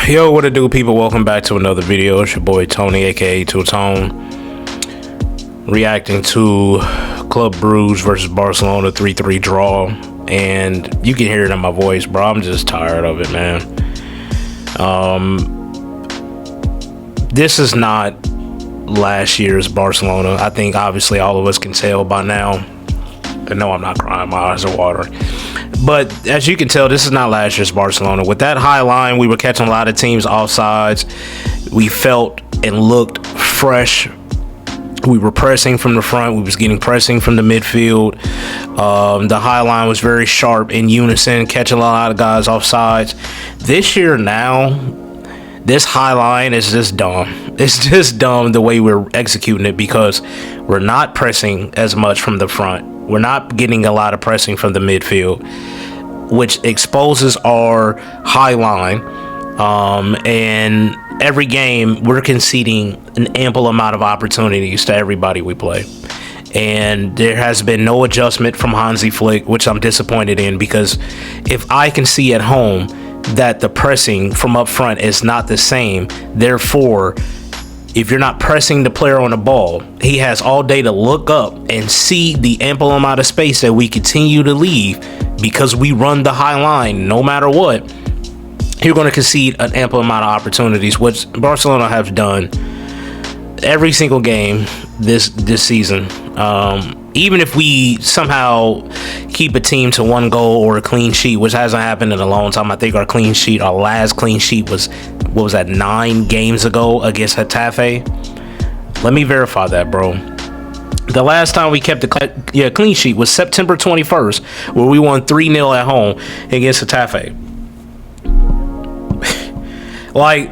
Yo, what it do, people? Welcome back to another video. It's your boy Tony, aka Two Tone, reacting to Club Brugge versus Barcelona 3-3 draw. And you can hear it in my voice, bro. I'm just tired of it, man. This is not last year's Barcelona. I think obviously all of us can tell by now. And no, I'm not crying. My eyes are watering. But as you can tell, this is not last year's Barcelona. With that high line, we were catching a lot of teams offsides. We felt and looked fresh. We were pressing from the front. We was getting pressing from the midfield. The high line was very sharp in unison, catching a lot of guys offsides. This year now, this high line is just dumb. It's just dumb the way we're executing it because we're not pressing as much from the front. We're not getting a lot of pressing from the midfield, which exposes our high line. And every game, we're conceding an ample amount of opportunities to everybody we play. And there has been no adjustment from Hansi Flick, which I'm disappointed in, because if I can see at home that the pressing from up front is not the same, therefore, if you're not pressing the player on the ball, he has all day to look up and see the ample amount of space that we continue to leave because we run the high line no matter what. You're going to concede an ample amount of opportunities, which Barcelona have done every single game this season. Even if we somehow keep a team to one goal or a clean sheet, which hasn't happened in a long time. I think our last clean sheet was, what was that, 9 games ago against Getafe? Let me verify that, bro. The last time we kept a clean sheet was September 21st, where we won 3-0 at home against Getafe. Like,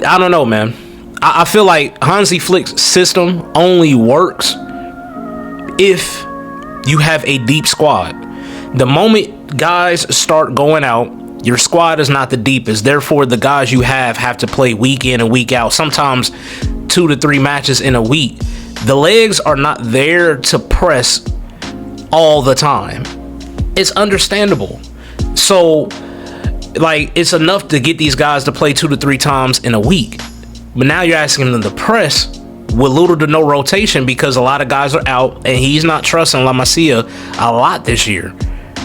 I don't know, man. I feel like Hansi Flick's system only works if you have a deep squad. The moment guys start going out, your squad is not the deepest. Therefore, the guys you have to play week in and week out, sometimes 2 to 3 matches in a week. The legs are not there to press all the time. It's understandable. So, like, it's enough to get these guys to play 2 to 3 times in a week. But now you're asking them to press with little to no rotation because a lot of guys are out and he's not trusting La Masia a lot this year.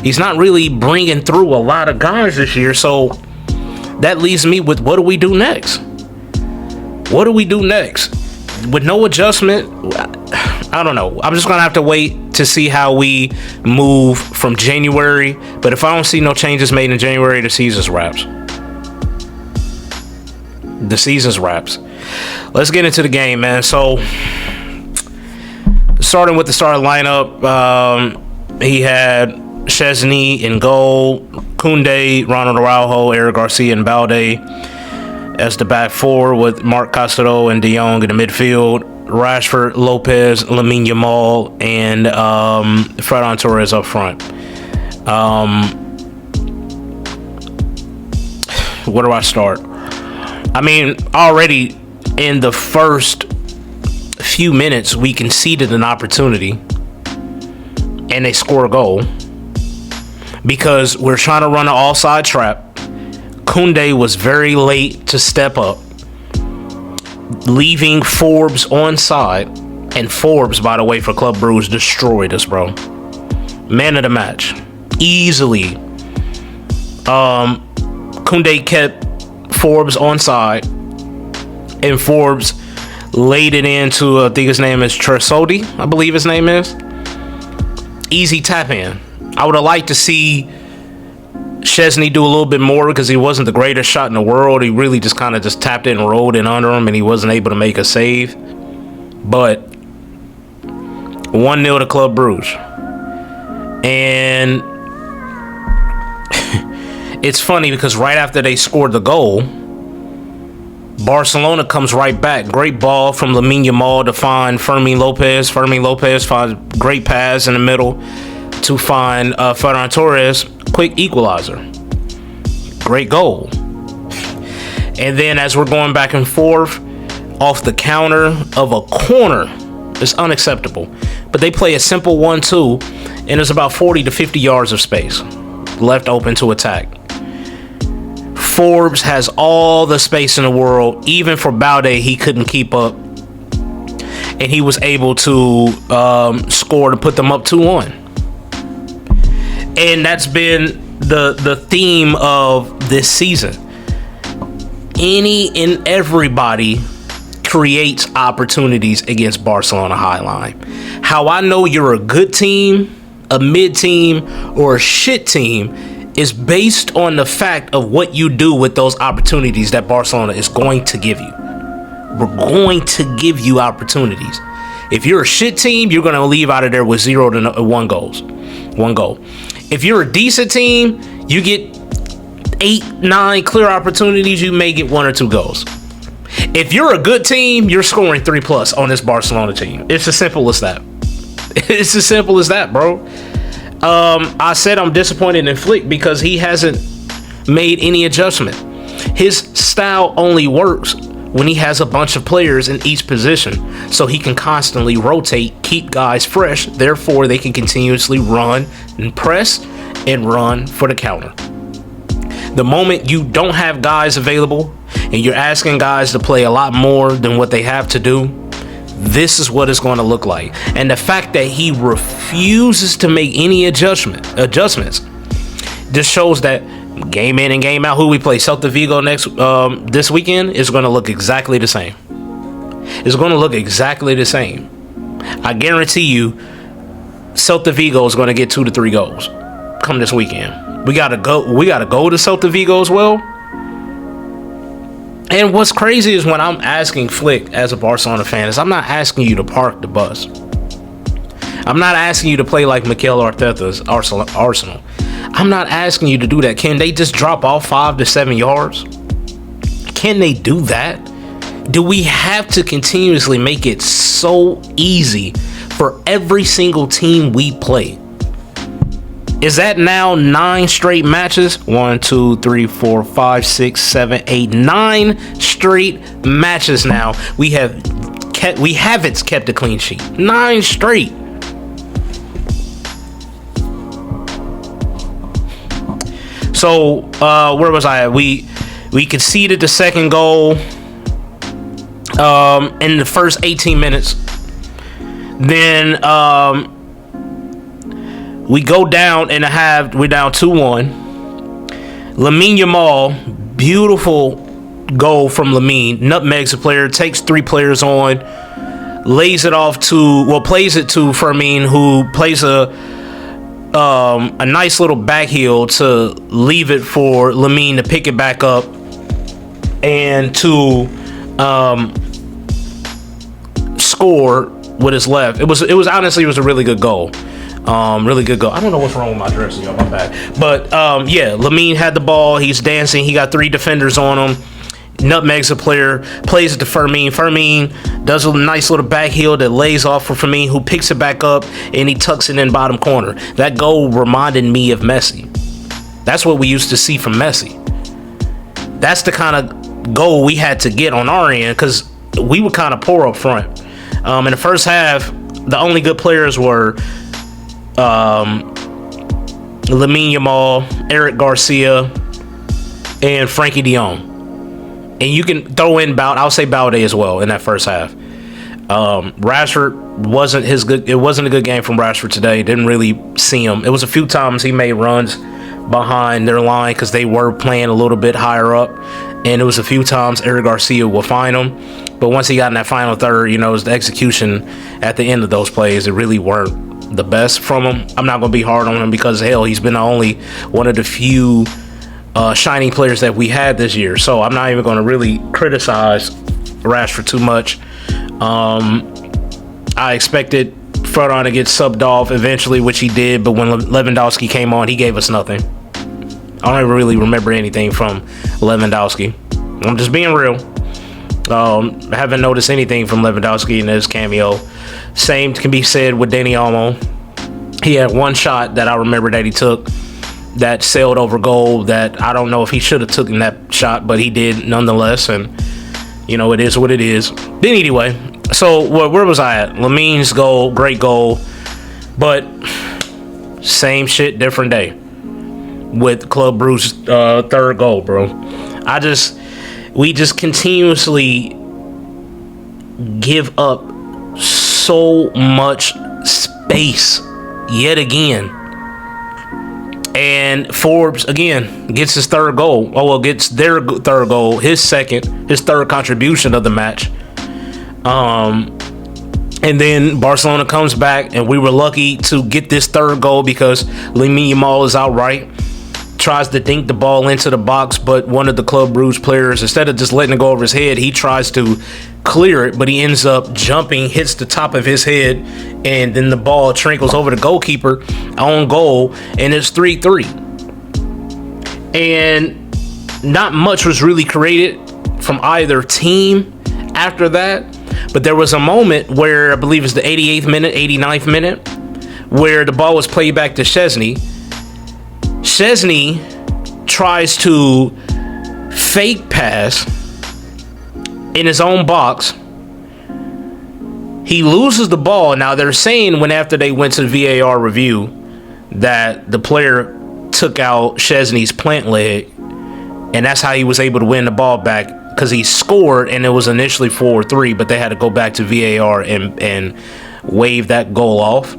He's not really bringing through a lot of guys this year. So that leaves me with, what do we do next? What do we do next? With no adjustment, I don't know. I'm just going to have to wait to see how we move from January. But if I don't see no changes made in January, the season's wraps. The season's wraps. Let's get into the game, man. So, starting with the starting lineup, he had Szczesny in goal, Koundé, Ronald Araujo, Eric Garcia, and Balde as the back four, with Marc Castro and De Jong in the midfield, Rashford, Lopez, Lamine Yamal, and Ferran Torres up front. Where do I start? I mean, already in the first few minutes, we conceded an opportunity and they score a goal because we're trying to run an offside trap. Koundé was very late to step up, leaving Forbes onside. And Forbes, by the way, for Club Brugge, destroyed us, bro. Man of the match. Easily. Koundé kept Forbes onside, and Forbes laid it into, I think his name is Trersodi, I believe his name is. Easy tap in. I would have liked to see Szczesny do a little bit more because he wasn't the greatest shot in the world. He really just kind of just tapped it and rolled in under him, and he wasn't able to make a save. But 1-0 to Club Brugge. And it's funny because right after they scored the goal, Barcelona comes right back. Great ball from Lamine Yamal to find Fermin Lopez. Fermin Lopez finds great pass in the middle to find Ferran Torres. Quick equalizer. Great goal. And then as we're going back and forth, off the counter of a corner, it's unacceptable. But they play a simple 1-2, and there's about 40 to 50 yards of space left open to attack. Forbes has all the space in the world. Even for Balde, he couldn't keep up. And he was able to score to put them up 2-1. And that's been the theme of this season. Any and everybody creates opportunities against Barcelona Highline. How I know you're a good team, a mid team, or a shit team is based on the fact of what you do with those opportunities that Barcelona is going to give you. We're going to give you opportunities. If you're a shit team, you're going to leave out of there with 0 to 1 goals. 1 goal. If you're a decent team, you get 8, 9 clear opportunities, you may get 1 or 2 goals. If you're a good team, you're scoring 3+ on this Barcelona team. It's as simple as that. It's as simple as that, bro. I said I'm disappointed in Flick because he hasn't made any adjustment. His style only works when he has a bunch of players in each position, so he can constantly rotate, keep guys fresh, therefore they can continuously run and press and run for the counter. The moment you don't have guys available and you're asking guys to play a lot more than what they have to do, this is what it's going to look like. And the fact that he refuses to make any adjustments just shows that game in and game out, who we play Celta Vigo this weekend, is going to look exactly the same. It's going to look exactly the same. I guarantee you Celta Vigo is going to get 2 to 3 goals come this weekend. We gotta go to Celta Vigo as well. And what's crazy is when I'm asking Flick as a Barcelona fan is I'm not asking you to park the bus. I'm not asking you to play like Mikel Arteta's Arsenal. I'm not asking you to do that. Can they just drop off 5 to 7 yards? Can they do that? Do we have to continuously make it so easy for every single team we play? Is that now 9 straight matches? 1, 2, 3, 4, 5, 6, 7, 8, 9 straight matches now. We haven't kept a clean sheet. 9 straight. So where was I at? We conceded the second goal in the first 18 minutes. Then we go down in a half. We're down 2-1. Lamine Yamal, beautiful goal from Lamine. Nutmegs a player, takes 3 players on, plays it to Fermin, who plays a nice little back heel to leave it for Lamine to pick it back up and to score with his left. It was honestly a really good goal. Really good goal. I don't know what's wrong with my dress, y'all. My bad. But yeah, Lamine had the ball. He's dancing. He got 3 defenders on him. Nutmegs a player, plays it to Fermin. Fermin does a nice little back heel that lays off for Fermin, who picks it back up and he tucks it in bottom corner. That goal reminded me of Messi. That's what we used to see from Messi. That's the kind of goal we had to get on our end because we were kind of poor up front. In the first half, the only good players were Lamine Yamal, Eric Garcia, and Frankie de Jong. And you can throw in I'll say Balde as well in that first half. Rashford wasn't it wasn't a good game from Rashford today. Didn't really see him. It was a few times he made runs behind their line because they were playing a little bit higher up. And it was a few times Eric Garcia will find him. But once he got in that final third, it was the execution at the end of those plays. It really weren't the best from him. I'm not going to be hard on him because, hell, he's been only one of the few shining players that we had this year. So I'm not even going to really criticize Rashford too much. I expected Ferran to get subbed off eventually, which he did. But when Lewandowski came on, he gave us nothing. I don't even really remember anything from Lewandowski. I'm just being real. I haven't noticed anything from Lewandowski in his cameo. Same can be said with Dani Olmo. He had one shot that I remember that he took that sailed over goal that I don't know if he should have taken that shot, but he did nonetheless. And, it is what it is. But anyway, so where was I at? Lamine's goal, great goal. But same shit, different day with Club Brugge's third goal, bro. We just continuously give up so much space yet again. And Forbes again gets his third goal. Gets their third goal, his third contribution of the match. And then Barcelona comes back, and we were lucky to get this third goal because Lamine Yamal is outright. Tries to dink the ball into the box, but one of the Club Brugge players, instead of just letting it go over his head, he tries to clear it, but he ends up jumping, hits the top of his head, and then the ball trickles over the goalkeeper on goal, and it's 3-3. And not much was really created from either team after that, but there was a moment where I believe it's the 88th minute, 89th minute, where the ball was played back to Szczesny. Szczesny tries to fake pass in his own box. He loses the ball. Now they're saying after they went to the VAR review that the player took out Szczesny's plant leg, and that's how he was able to win the ball back, because he scored and it was initially 4-3, but they had to go back to VAR and wave that goal off.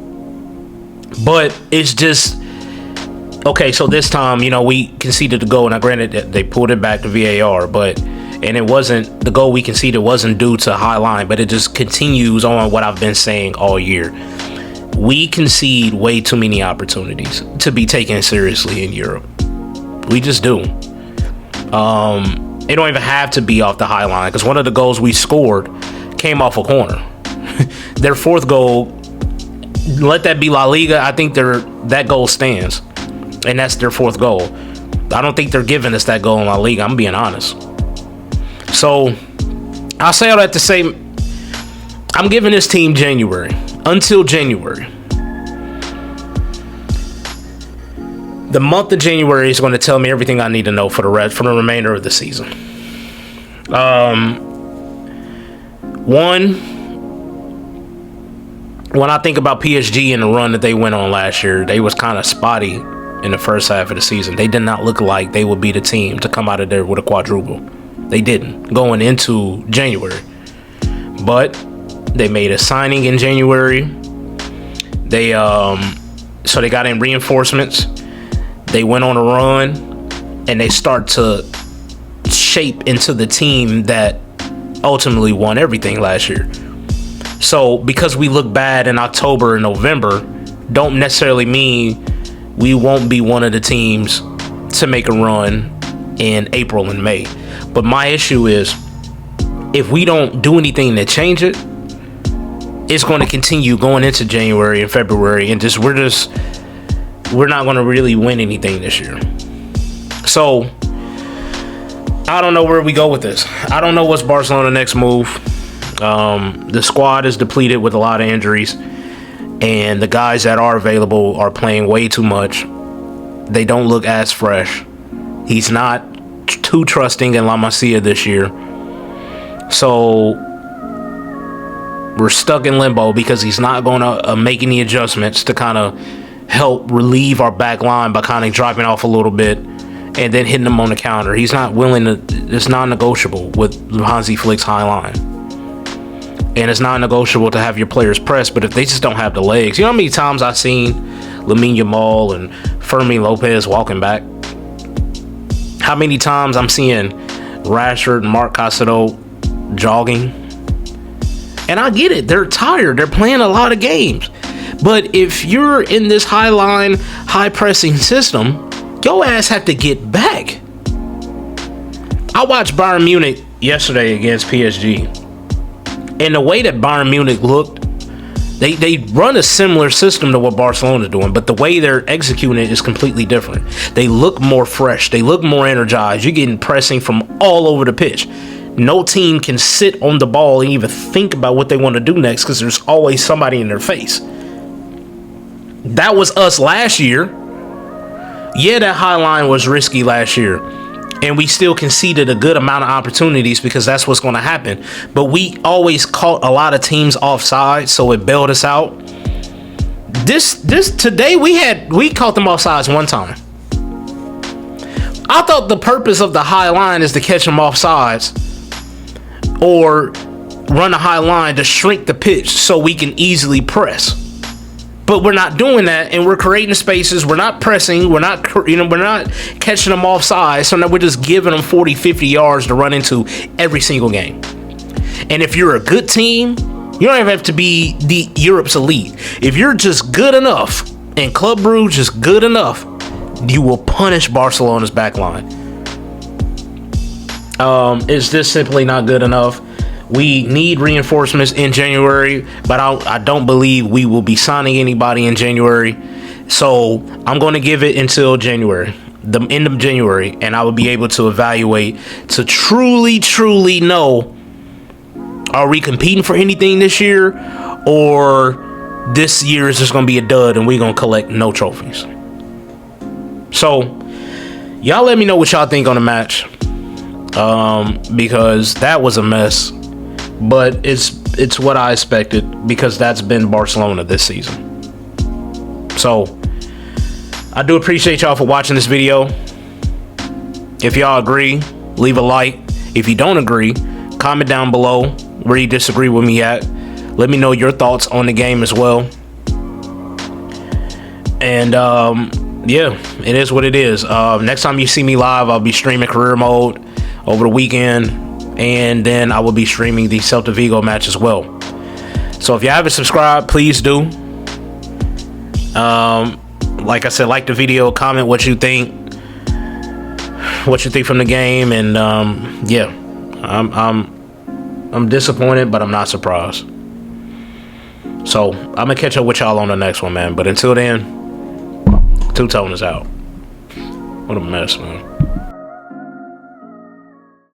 But it's just okay. So this time, we conceded the goal. Now, granted, they pulled it back to VAR, and it wasn't, the goal we conceded wasn't due to high line, but it just continues on what I've been saying all year. We concede way too many opportunities to be taken seriously in Europe. We just do. It don't even have to be off the high line, because one of the goals we scored came off a corner. Their fourth goal, let that be La Liga, I think that goal stands. And that's their fourth goal. I don't think they're giving us that goal in La Liga. I'm being honest. So I'll say all that to say, I'm giving this team January. Until January. The month of January is going to tell me everything I need to know for the remainder of the season. When I think about PSG and the run that they went on last year, they was kind of spotty in the first half of the season. They did not look like they would be the team to come out of there with a quadruple. They didn't going into January. But they made a signing in January. They got in reinforcements. They went on a run, and they start to shape into the team that ultimately won everything last year. So because we look bad in October and November, don't necessarily mean we won't be one of the teams to make a run in April and May. But my issue is, if we don't do anything to change it, it's going to continue going into January and February, and we're not going to really win anything this year. So I don't know where we go with this. I don't know what's Barcelona's next move. The squad is depleted with a lot of injuries, and the guys that are available are playing way too much. They don't look as fresh. He's not too trusting in La Masia this year. So we're stuck in limbo because he's not going to make any adjustments to kind of help relieve our back line by kind of dropping off a little bit and then hitting them on the counter. He's not willing to. It's non-negotiable with Hansi Flick's high line. And it's non-negotiable to have your players press, but if they just don't have the legs. You know how many times I've seen Lamine Yamal and Fermin Lopez walking back? How many times I'm seeing Rashford and Marc Caicedo jogging? And I get it. They're tired. They're playing a lot of games. But if you're in this high line, high pressing system, your ass have to get back. I watched Bayern Munich yesterday against PSG. And the way that Bayern Munich looked, they run a similar system to what Barcelona is doing, but the way they're executing it is completely different. They look more fresh. They look more energized. You're getting pressing from all over the pitch. No team can sit on the ball and even think about what they want to do next because there's always somebody in their face. That was us last year. Yeah, that high line was risky last year. And we still conceded a good amount of opportunities because that's what's going to happen. But we always caught a lot of teams offside, so it bailed us out. This today we caught them offsides one time. I thought the purpose of the high line is to catch them off sides or run a high line to shrink the pitch so we can easily press. But we're not doing that, and we're creating spaces. We're not pressing. We're not catching them off sides. So now we're just giving them 40, 50 yards to run into every single game. And if you're a good team, you don't even have to be the Europe's elite. If you're just good enough, and Club Brugge just good enough, you will punish Barcelona's back line. It's just simply not good enough. We need reinforcements in January, but I don't believe we will be signing anybody in January. So I'm going to give it until January, the end of January, and I will be able to evaluate to truly know, are we competing for anything this year, or this year is just going to be a dud and we're going to collect no trophies. So y'all let me know what y'all think on the match, because that was a mess. But it's what I expected, because that's been Barcelona this season. So I do appreciate y'all for watching this video. If y'all agree, leave a like. If you don't agree, comment down below where you disagree with me at. Let me know your thoughts on the game as well. And yeah, it is what it is. Next time you see me live, I'll be streaming career mode over the weekend. And then I will be streaming the Celta Vigo match as well. So if you haven't subscribed, please do. Like I said, like the video, comment what you think from the game, and yeah, I'm disappointed, but I'm not surprised. So I'm gonna catch up with y'all on the next one, man. But until then, Two Tone is out. What a mess, man.